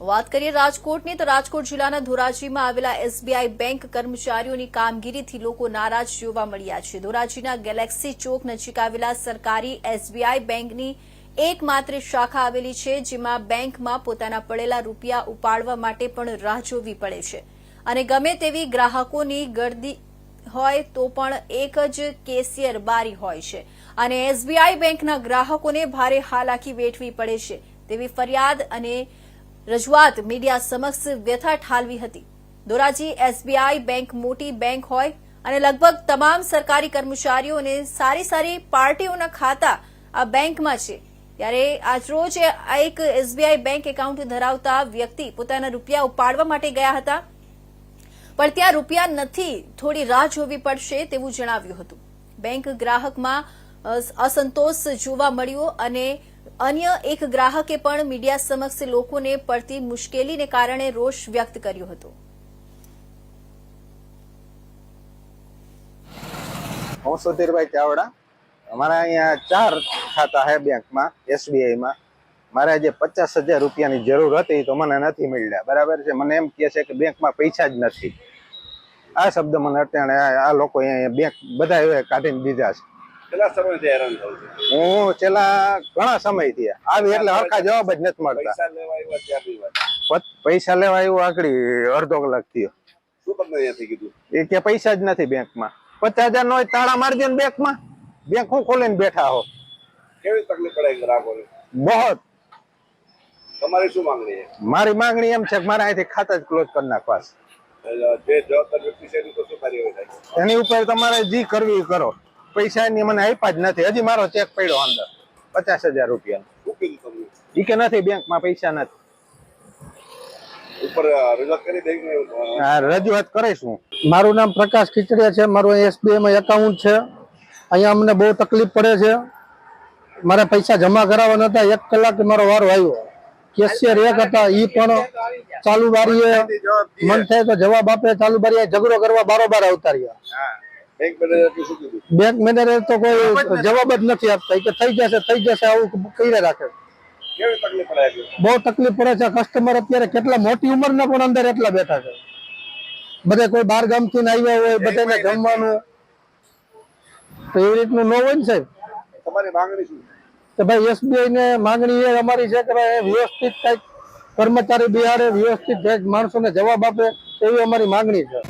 વાત કરીએ રાજકોટની તો રાજકોટ જિલ્લાના ધોરાજીમાં આવેલા એસબીઆઈ બેંક કર્મચારીઓની કામગીરીથી લોકો નારાજ જોવા મળ્યા છે। ધોરાજીના ગેલેક્સી ચોક નજીક આવેલા સરકારી એસબીઆઈ બેંકની એકમાત્ર શાખા આવેલી છે, જેમાં બેંકમાં પોતાના પડેલા રૂપિયા ઉપાડવા માટે પણ રાહ જોવી પડે છે અને ગમે તેવી ગ્રાહકોની ગર્દી હોય તો પણ એક જ કેશિયર બારી હોય છે અને એસબીઆઈ બેંકના ગ્રાહકોને ભારે હાલાકી વેઠવી પડે છે તેવી ફરિયાદ અને રજૂઆત મીડિયા સમક્ષ વ્યથા ઠાલવી હતી। ધોરાજી એસબીઆઈ બેંક મોટી બેંક હોય અને લગભગ તમામ સરકારી કર્મચારીઓને સારી પાર્ટીઓના ખાતા આ બેંકમાં છે, ત્યારે આજરોજ એક એસબીઆઈ બેંક એકાઉન્ટ ધરાવતા વ્યક્તિ પોતાના રૂપિયા ઉપાડવા માટે ગયા હતા, પણ ત્યાં રૂપિયા નથી, થોડી રાહ જોવી પડશે તેવું જણાવ્યું હતું। બેંક ગ્રાહકમાં અસંતોષ જોવા મળ્યો અને અન્ય એક ગ્રાહકે પણ મીડિયા સમક્ષ લોકોને પડતી મુશ્કેલીને કારણે રોષ વ્યક્ત કર્યો હતો। હું સુધીરભાઈ ચાવડા। અમારા અહીંયા 4 ખાતા है બેંકમાં એસબીઆઈમાં। મારે જે 50,000 રૂપિયાની જરૂર હતી તો મને નથી મળ્યા। બરાબર છે, મને એમ કહે છે કે બેંકમાં પૈસા જ નથી। આ શબ્દ મને અત્યારે આ લોકો અહીંયા બેંક બધા કાઢીને દીધા છે। કેટલા સમયથી હેરાન થાઉં છું? હું છેલ્લા ઘણા સમયથી આવી એટલે હરખા જવાબ જ નથી મળતા। પૈસા લેવા આવ્યો આગળ અડધો કલાક થયો। શું તમને અહીંયાથી કીધું? એ કે પૈસા જ નથી બેંકમાં। 50,000 નો તાળા મારી દો ને બેંકમાં, બેંક હું ખોલીને બેઠા હો। કેવી તકલીફ પડે ગ્રાહકોને? બહોત। તમારી શું માંગણી છે? મારી માંગણી એમ છે કે મારા અહીંથી ખાતા જ ક્લોઝ કરી નાખવા છે। જે જવાબદાર વ્યક્તિ છે એની તો શું કાર્યવાહી થાય? એની ઉપર તમારે જી કરવી એ કરો। પૈસા એની મને આપ્યા જ નથી। હજી મારો ચેક પડ્યો અંદર 50,000 રૂપિયા। શું કીધું તમને? ઈ કે નથી, બેંકમાં પૈસા નથી। ઉપર રજૂઆત કરી બેંકને? હા, રજૂઆત કરીશું। મારું નામ પ્રકાશ ખીચડિયા છે। મારું એસબીઆઈમાં એકાઉન્ટ છે। અહીંયા અમને બહુ તકલીફ પડે છે। મારે પૈસા જમા કરાવવાના હતા, 1 કલાક મારો વારો આવ્યો। કેશિયર એક હતા, ઈ પણ ચાલુ બારીએ મન થાય તો જવાબ આપે, ચાલુ બારીએ ઝઘડો કરવા બારોબાર આવતા રહ્યા। બેંક મેનેજર શું કીધું? બેંક મેનેજર તો કોઈ જવાબ જ નથી આપતા, કે થઈ જશે આવું કહી રાખે। કેવી તકલીફ પડે છે? બહુ તકલીફ પડે છે। કસ્ટમર અત્યારે કેટલા મોટી ઉંમરના પણ અંદર એટલા બેઠા છે। બધે કોઈ બાર ગામથી આવ્યા હોય, બધાને જમવાનું તો એવી રીતનું ન હોય ને સાહેબ। તમારી માંગણી શું છે? કે ભાઈ એસબીઆઈ ને માંગણી એ અમારી છે કે ભાઈ વ્યવસ્થિત કંઈક કર્મચારી બિહારે, વ્યવસ્થિત માણસોને જવાબ આપે એવી અમારી માંગણી છે।